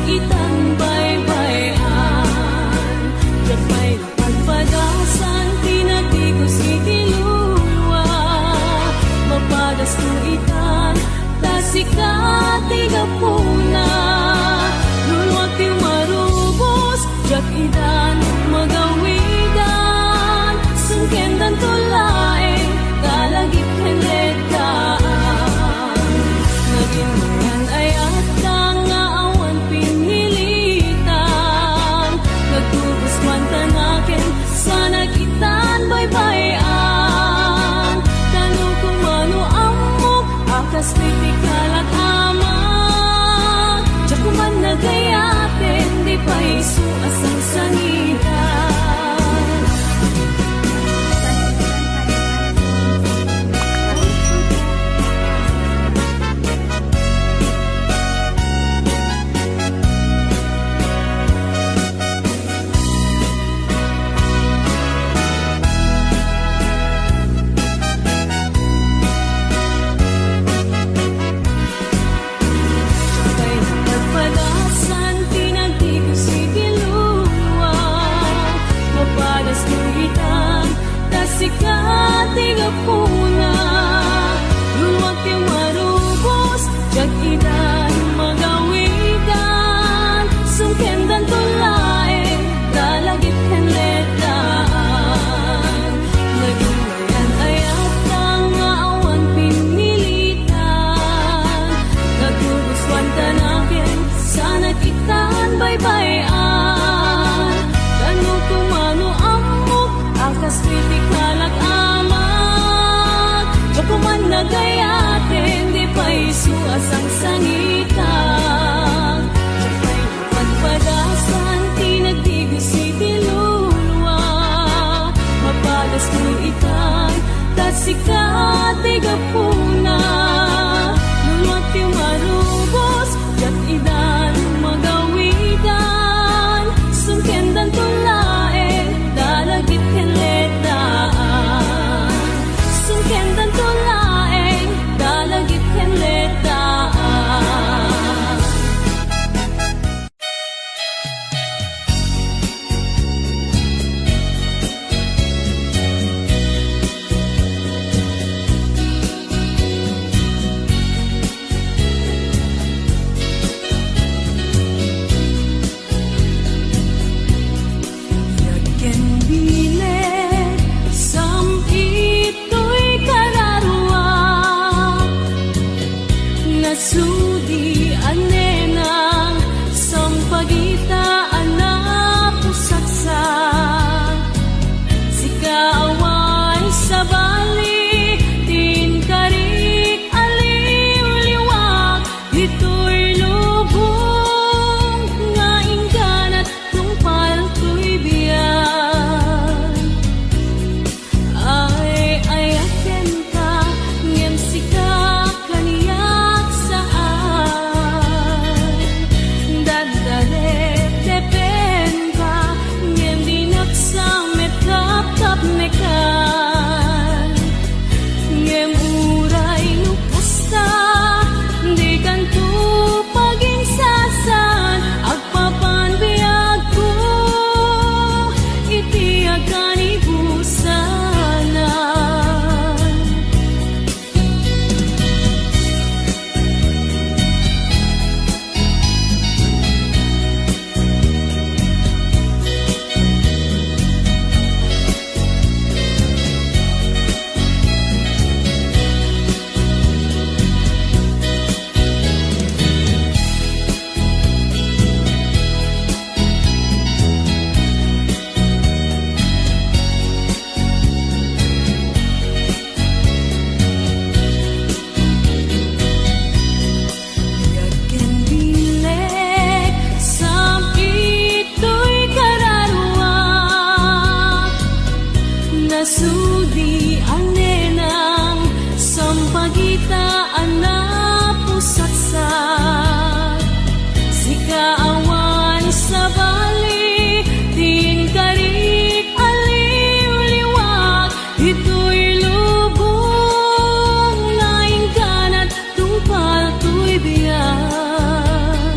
itan baybayan. Yapay pagpadasan, tinatigos itiluluwa. Mapadas no itan, tasikat igapuna. Luluwag ti marubos, jak idan magawidan. Sungkendan tulaeng, kalagip henletaan. Naging mayan ay atang nga awan pinilitan. Nagtubos man tanakin, sana kitan baybayan. Tanong kung ano amok, akas kritikal at amang. Diyak kuman nagayatin, di pa isu asang sangitan. Sikat igapuna, luluwag ti marubos, jag idan magawidan. Sungkendan tulaeng, dalagit henletaan. Naging mayan ay atang nga awan pinilitan. Nagtubuswan tanakin, sana kitan baybayan. Tanong kung ano amok, akas kritikal at amat. Diyak kuman nagayatin, di pa isu asang sangitan. Diyapay pagpadasan, tinagtigos itiluluwa. Mapadas no itan, tasikat igapuna. Luluwag ti marubos, jak idan magawidan. Sungkendan tulaeng, dalagit henletaan. Sungkendan tulaeng, dalagit henletaan. Yaken bilet, sampito'y kararwa. Nasudi anenang, sampagitaan na pusaksak. Sikaawan sa balik, tinkarik aliw-liwak. Dito'y lubong, nga ingganat tungpal ko'y biyan. Ay ayaken ka, ngem sikap kaniyak saan. Daddalet tepen ka, ngem dinaksamet kap mekan. Ngem uray nupusta, di kanto paging sasan. Agpapan biag ko, itiagan ibusanan. Yaken bilet, sampito'y kararwa. Nasudi anenang, sampagitaan na pusaksak. Sikaawan sa balik, tinkarik aliw-liwak. Dito'y lubong, nga ingganat tungpal ko'y biyan.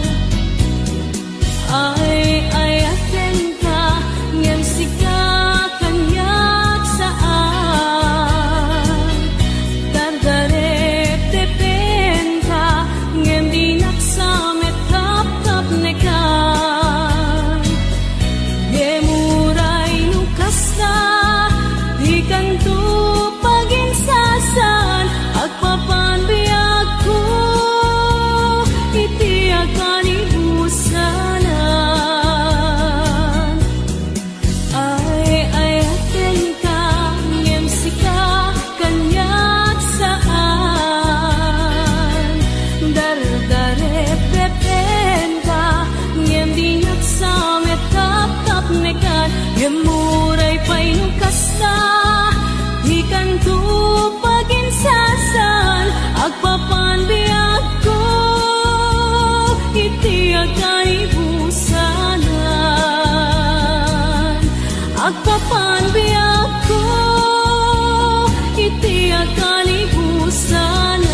Agpapanbiyag ko iti kalibusanan.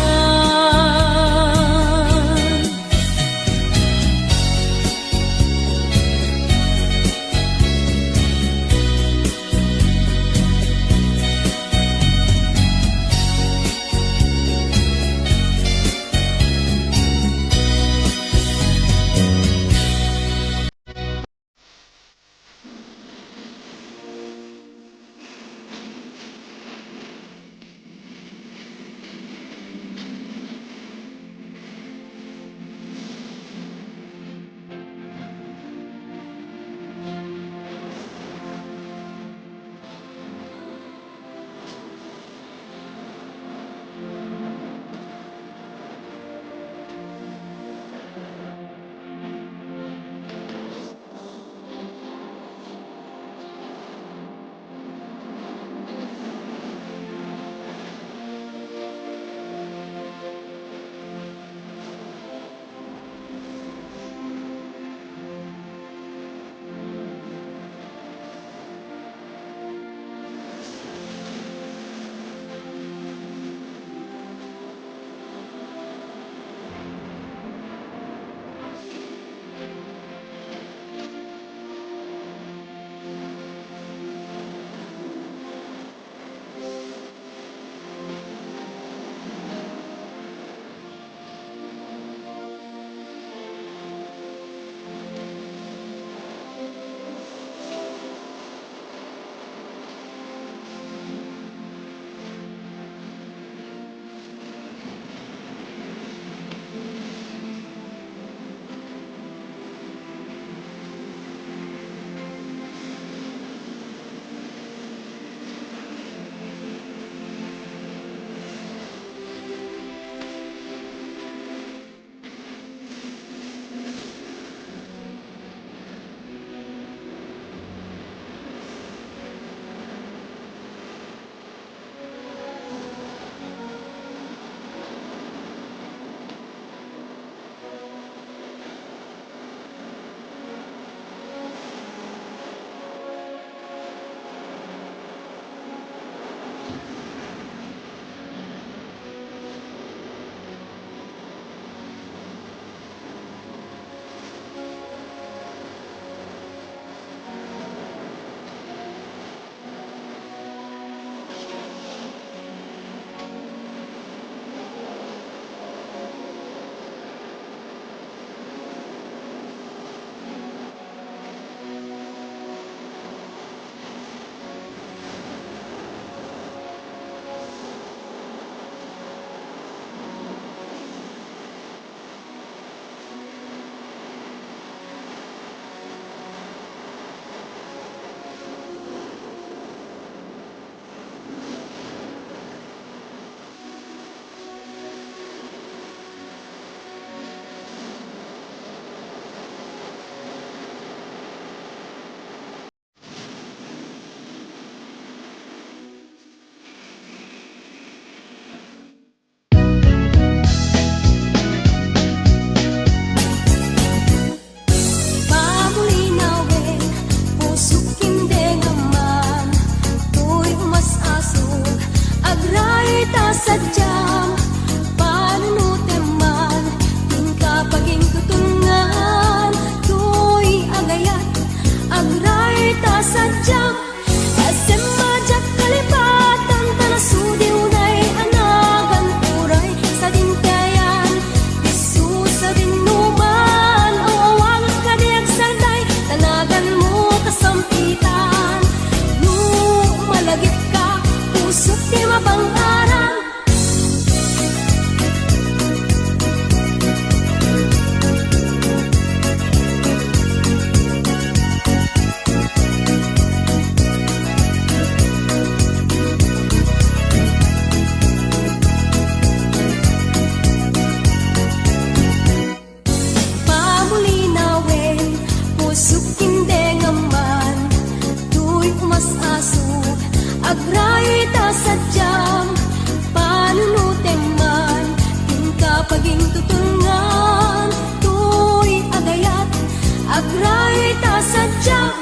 Agray ta sadyang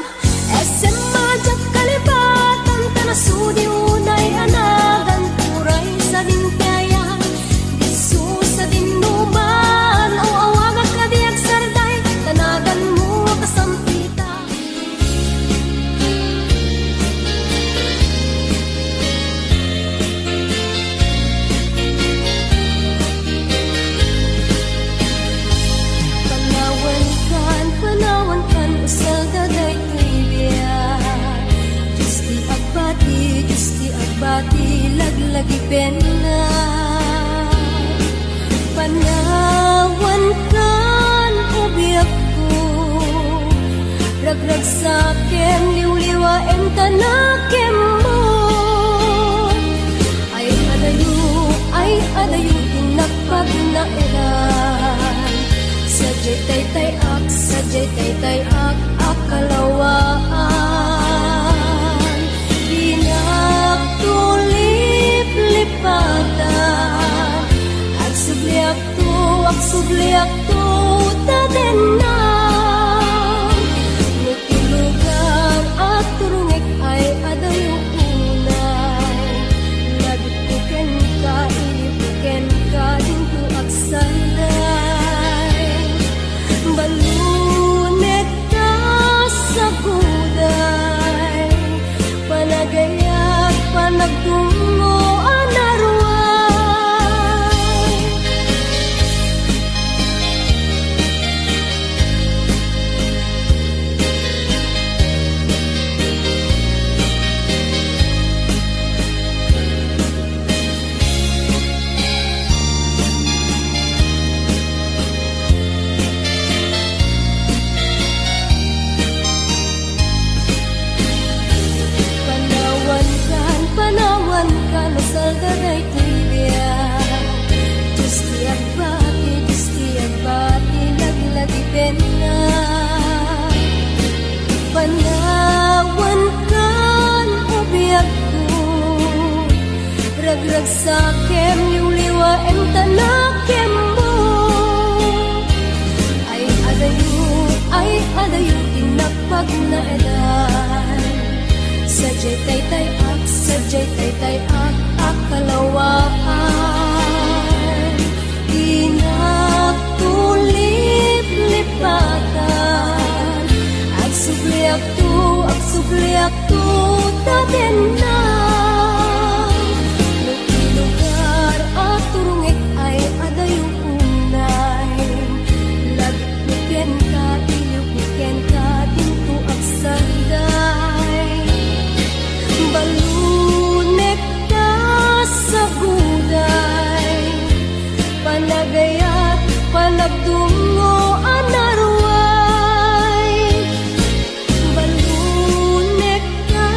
SM Madyak bati laglagi pena panawan kan ubiak ko ragrag sa akin liwliwain tanakim mo ay adayo tinakpag na eran sadyay taytay ak akalawaan dinagtulip lipatan at subliak to taden na nutilugan at turungik ay adayo unay labit puken ka ilipuken ka dinto at sanday balunet ka sa buday panagayak panagtungo anaruay panawan kan masaldaray tibia Diyos tiyak bati laglagi pena panawan kan ubiak ko ragrag sa akin liwliwain tanakim mo ay adayo tinakpag na edan sadyay taytay ak akalawaan dinagtulip lipatan at subliak to taden na lugar at turungik ay adayo unay labit puken ka ilipuken ka dinto ak sanday balunek ka sa buday panagayat panagtungo anaruay balunek ka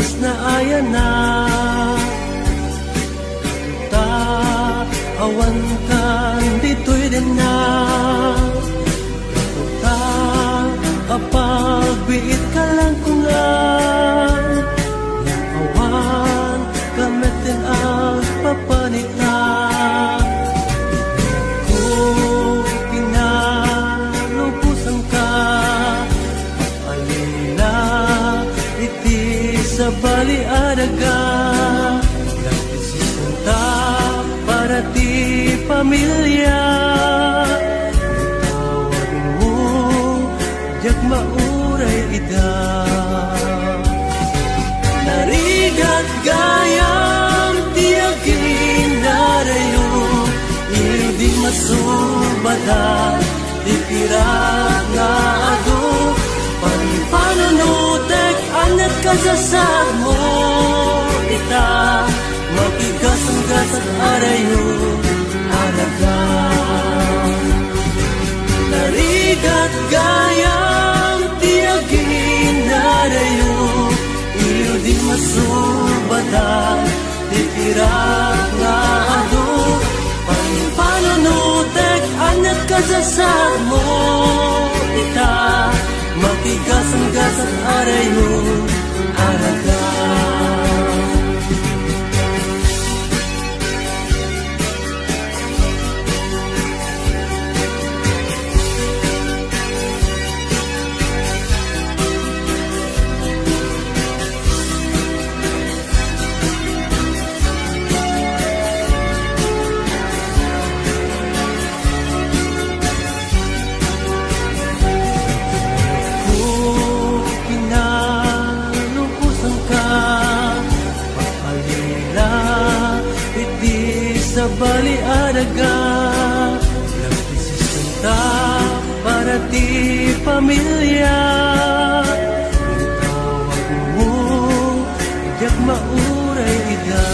mas na ayan na ta awan kan dito'y din na ta kapag biit ka lang kungan yang awan kamitin ang papanita kung pinalubusan ka alila iti sa baliadaga nagdesisyon ta para ti pamilya tawag mo jak mauray ida narigat gayam tiagin narayo hindi masubada ipirat nga ado panunutek anak kasasad mo kita makigasang-gasat arayo araga narigat gayam tiagin narayo iyo di masubada ipirat nga ado panunutek anak kasasad mo kita makigasang-gasat arayo araga sa baliadaga nagdesisyon ta para ti pamilya yung tawag mo jak mauray ida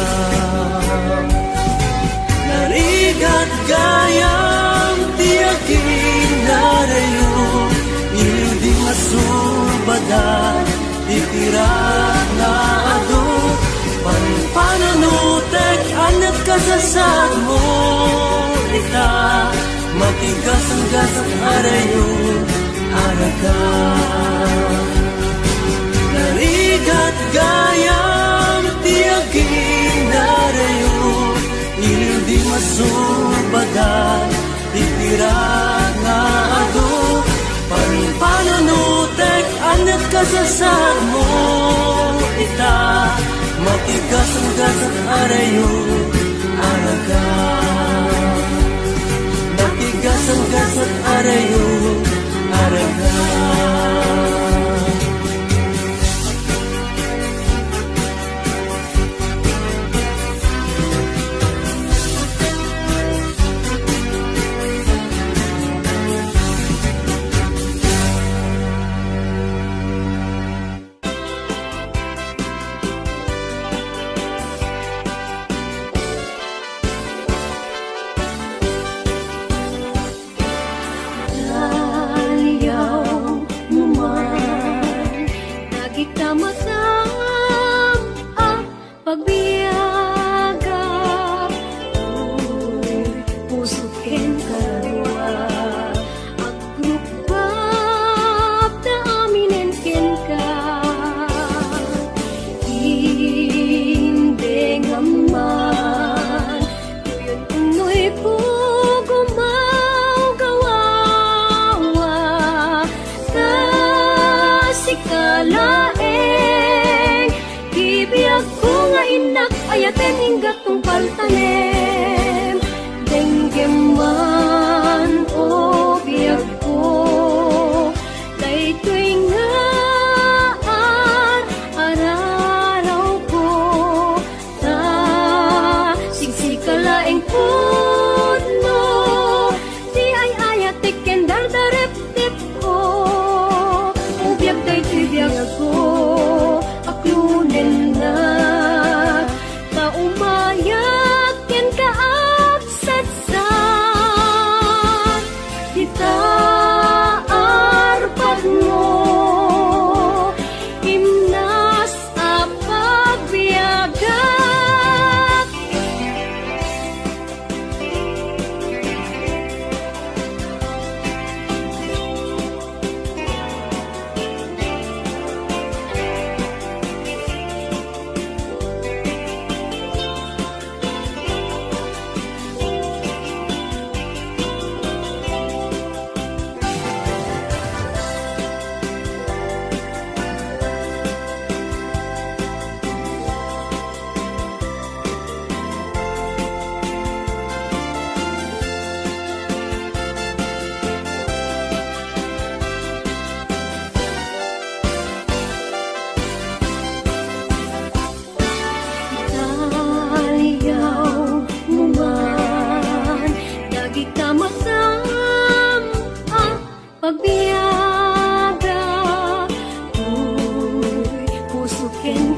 narigat gayam tiagin narayo iyo di masubada ipirat na ado panunutek anak kasasad mo kita makigasang-gasang arayo araga narigat gayam tiagin narayo iyo di masubada ipirat na ado panunutek anak kasasad mo kita makigasang-gasang arayo araga makigasang-gasang arayo araga ayaten hinggat tungkal tanem denggeman o biag ko daytoy nga araraw ko ta sigsikalaeng pudno di ay ayatik kendar darep-tip ko ubiag daytoy biag ko aklunen na umayak ken ka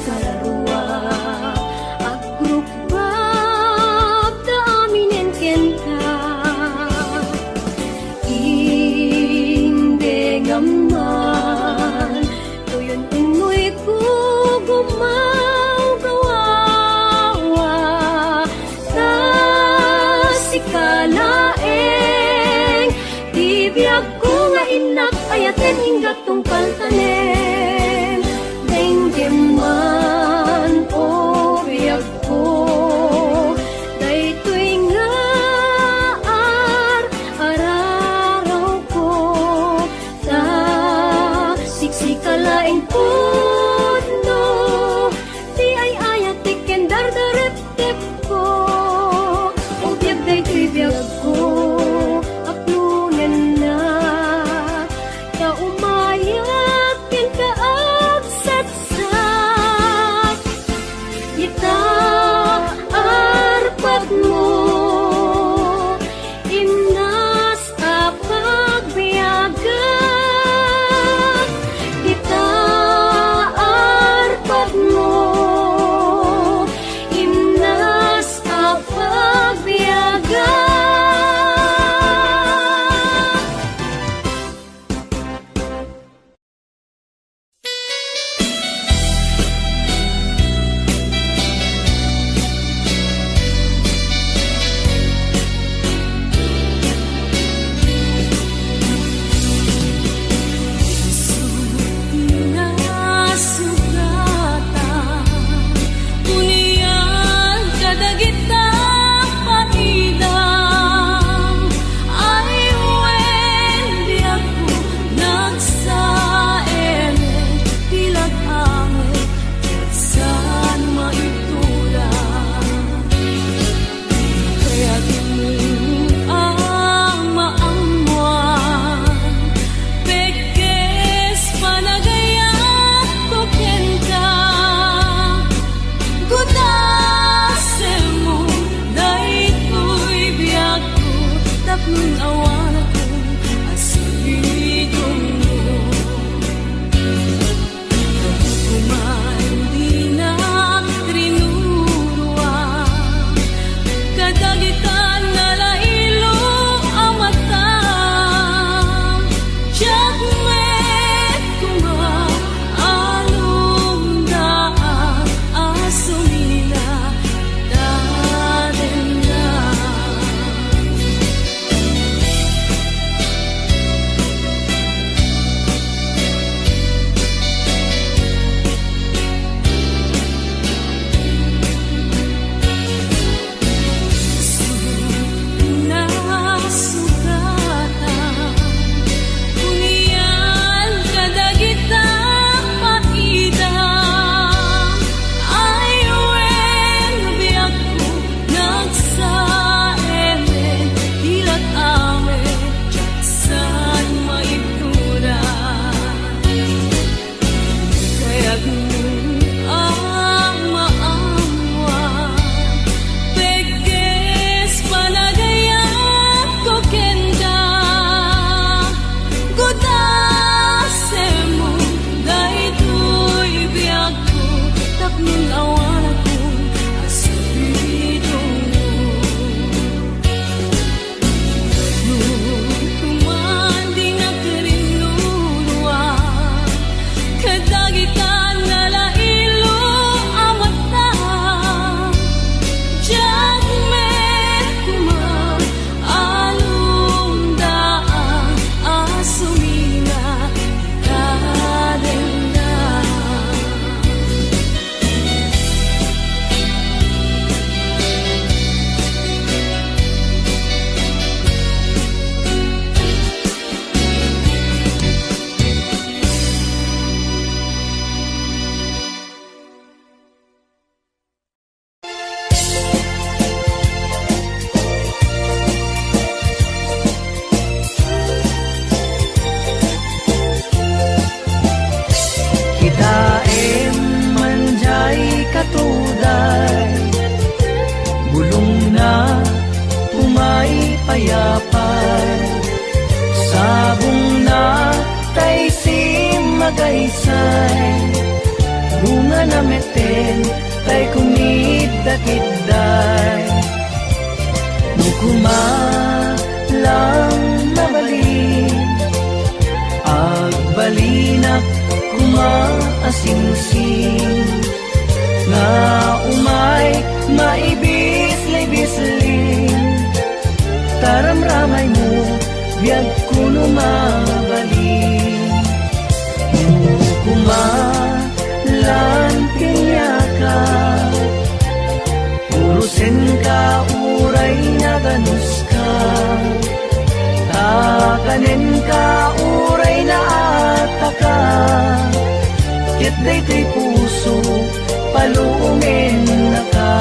kalarua at grupab da aminen kenta inde ngaman tuyon unoy ko gumaw gawawa ta sikalaeng di biyag ko nga inak ayaten hinggat tungkal tanen denggeman o biyag ko daytoy nga araraw ko ta siksikalaeng pudno di ay ayat tiken dardarep ko o biyag daytoy biyag ko aplunen na ka umayat ken ka agsatsat ita arpat mo imnas apagbiagan ita arpat mo imnas apagbiagan Kadagitan na bunga na meten, tay kumid dakitday. Mukuma lang mabalin, agbalinak kumaasingsing, nga umay maibis-libisling, taramramay mo, biyag kuno mabalin. Kumalan pinyaka, urusin ka, uray na ganus ka, takanin ka, uray na ataka, ket daytoy puso, paluumin na ka.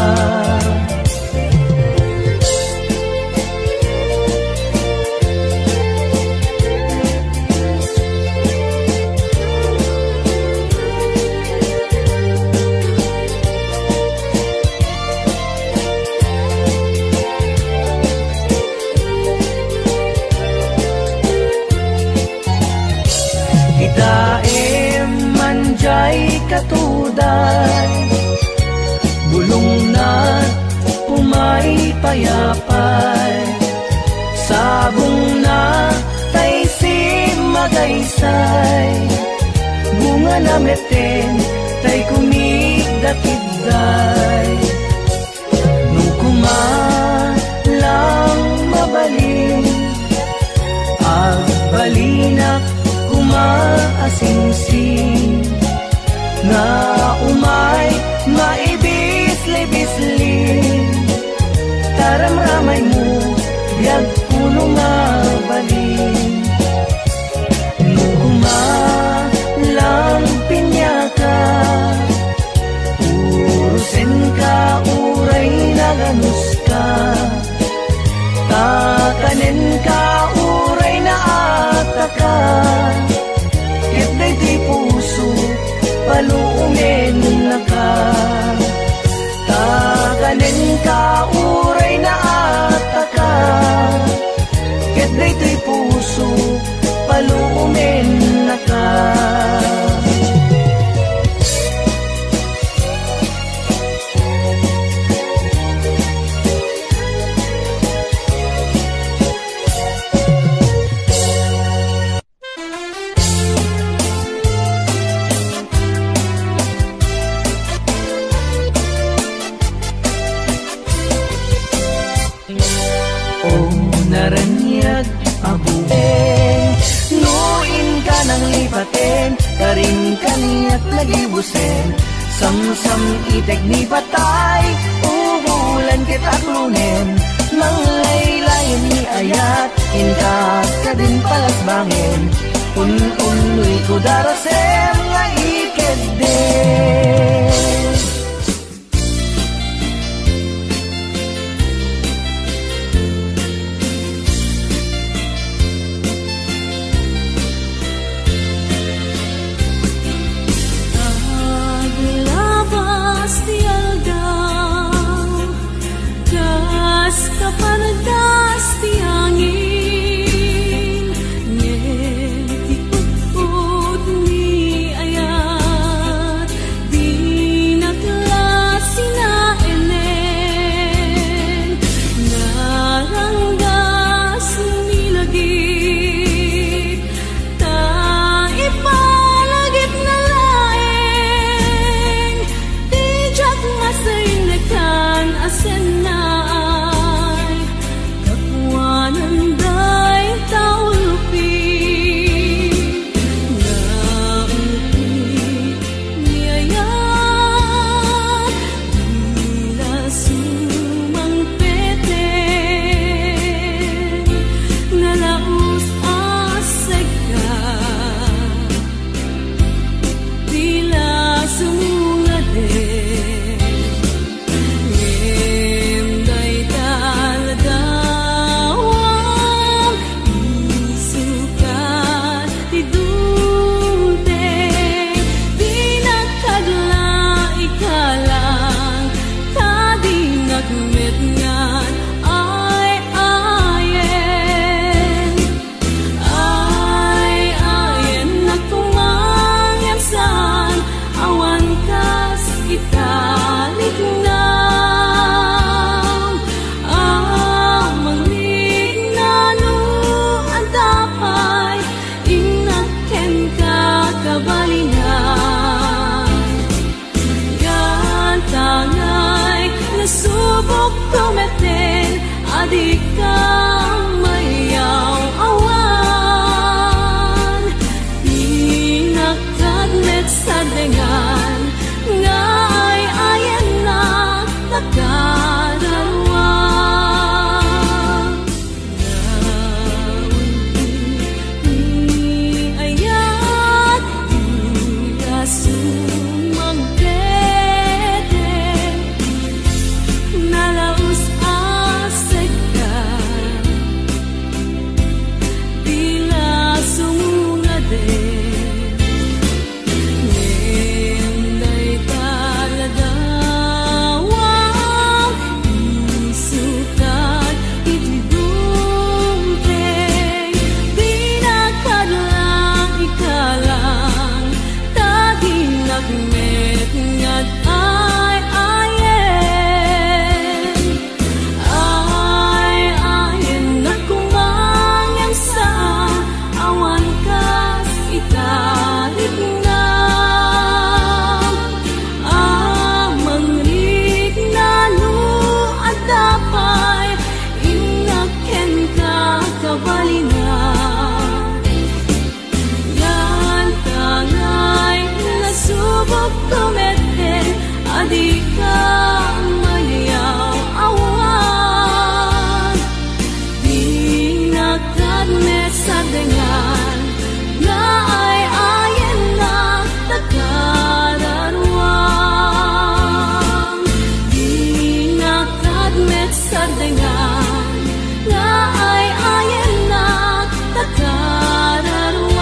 Daem manjay katuday, bulong na pumay payapay, sabong na tay si magaysay, bunga na meten tay kumigdakigday. Nung kumalang mabalin, agbalinak kumaasingsing, nga umay maibis-libisling, taramramay mo, biyag kuno mabalin. Nung kumalang pinyaka, urusin ka, uray na ganus ka, takanin ka, uray na ataka, ket daytoy puso, paluumin na ka. Takanin ka, uray na ataka, ket daytoy puso, paluumin na ka. Naranyag abutin, nuin ka ng lipatin, karing kaniyak nagibusin, samsam itek ni patay, ubulan kita klunin, nang laylayan ni ayat, inka ka din palasbangin, un-unoy ko darasem nga iked din. Kapardas ti angin, ngeti putput ni ayat, di adik ka mayaw awan, pinakadnet sa dengan nga ay ayan na tagadalwa. Ni ayat di asumang tete, nalaus aseg ka, bila sungade. Nenday taladawang isukat idibungteng, pinakadlang ikalang taginagmet ngat ay ayen na kumangyan sa awan kas itarik na amangrik na at dapay inaken ka kabalina. Yan tangay nasubok kumete, adik ka mayaw awan, pinakadnet sa dengan nga ay ayan na tagararwang, pinakadnet sa dengan nga ay ayan na tagararwang.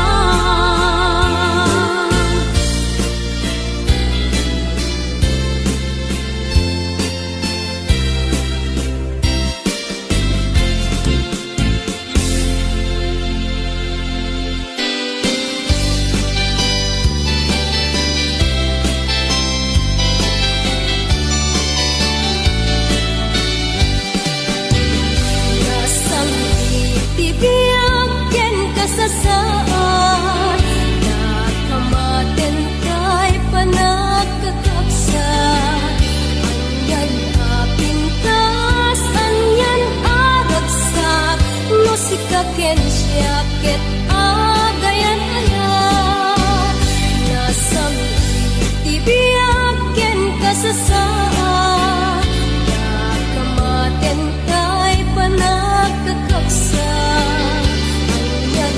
Nasang itibiyag ken kasasaan, nakamaten kay panagkakapsat. Anyan apintas, anyan aragsak, musika ken syaket agayan ayat. Nasang itibiyag ken kasasaan, nakamaten kay panagkakapsat. Anyan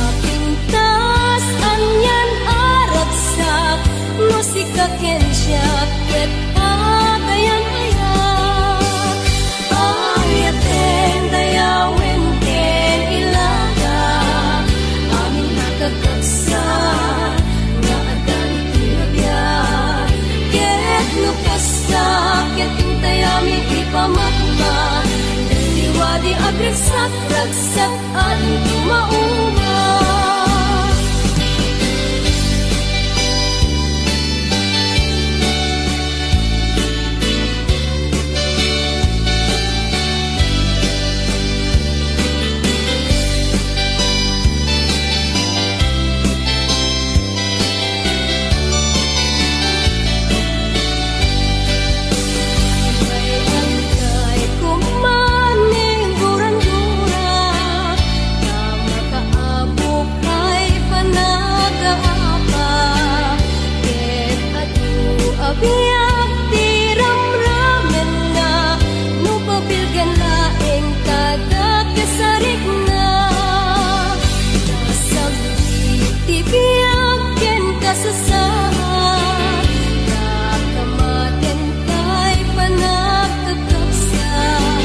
apintas, anyan aragsak, musika ken syaket agayan ayat. Ayaten dayawen ken ilaga, aming nakakapsat nga adan tinabiyat. Ket lukasta, ket intay aming ipamakma, liwadi agreksak ragsak at tumauma. May angkay kumaning guran-guran, na makaabok kay panag-aapa. Ket adu abiyag ti ramramen na, nupabilgan laeng kada kasarik na. Nasang itibiyag ken kasasaan, nakamaten kay panagkakapsat.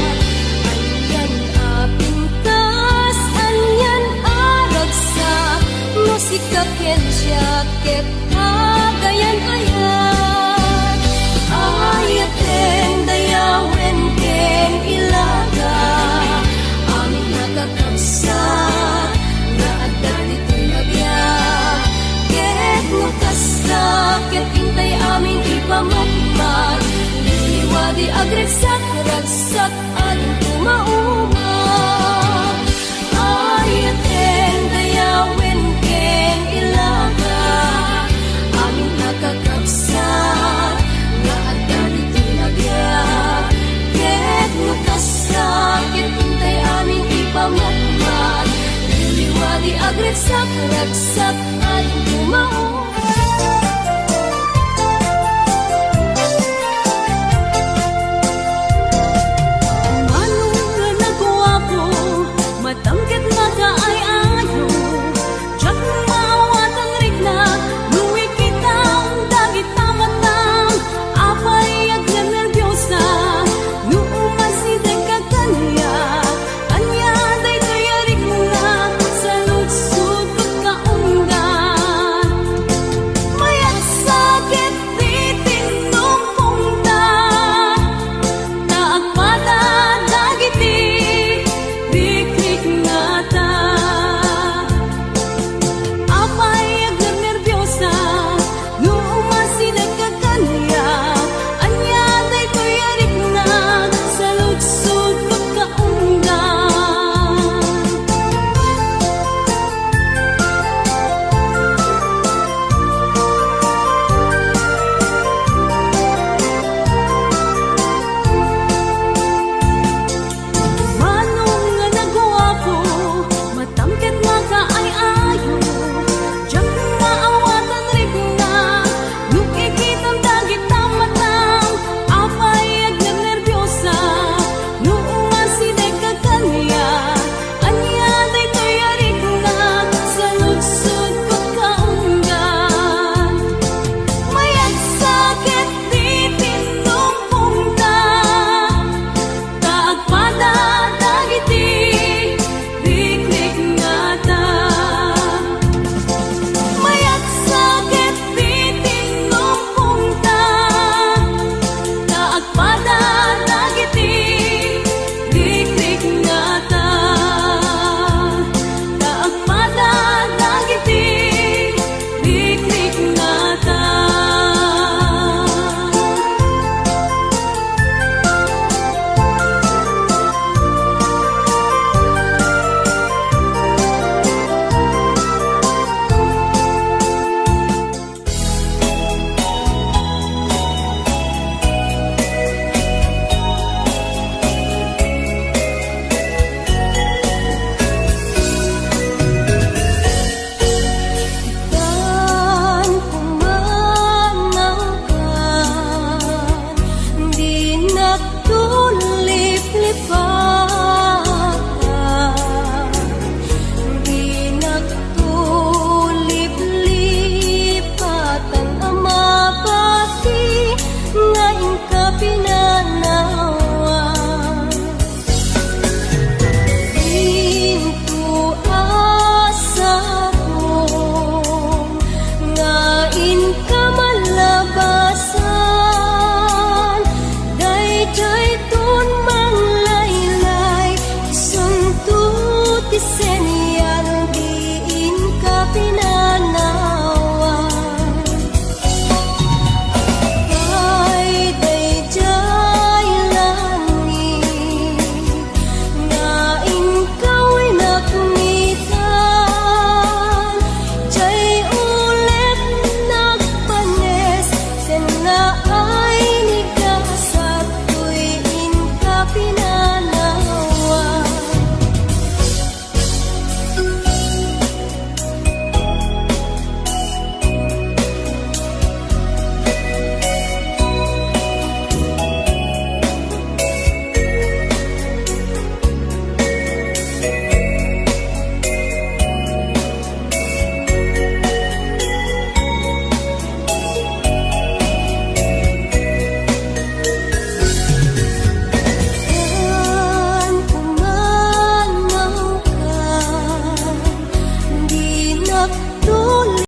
Anyan apintas, anyan aragsak, musika ken syaket agayan ayat. Ayaten dayawen ken ilaga, aming nakakapsat nga adan tinabiyag. Ket lukasta, ket intay aming ipamakmat, liwadi agreksak ragsak at tumauma. Ayaten dayawen ken ilaga, aming nakakapsat nga adan tinabiyag. Ket lukasta, ket ragsak at gumaon.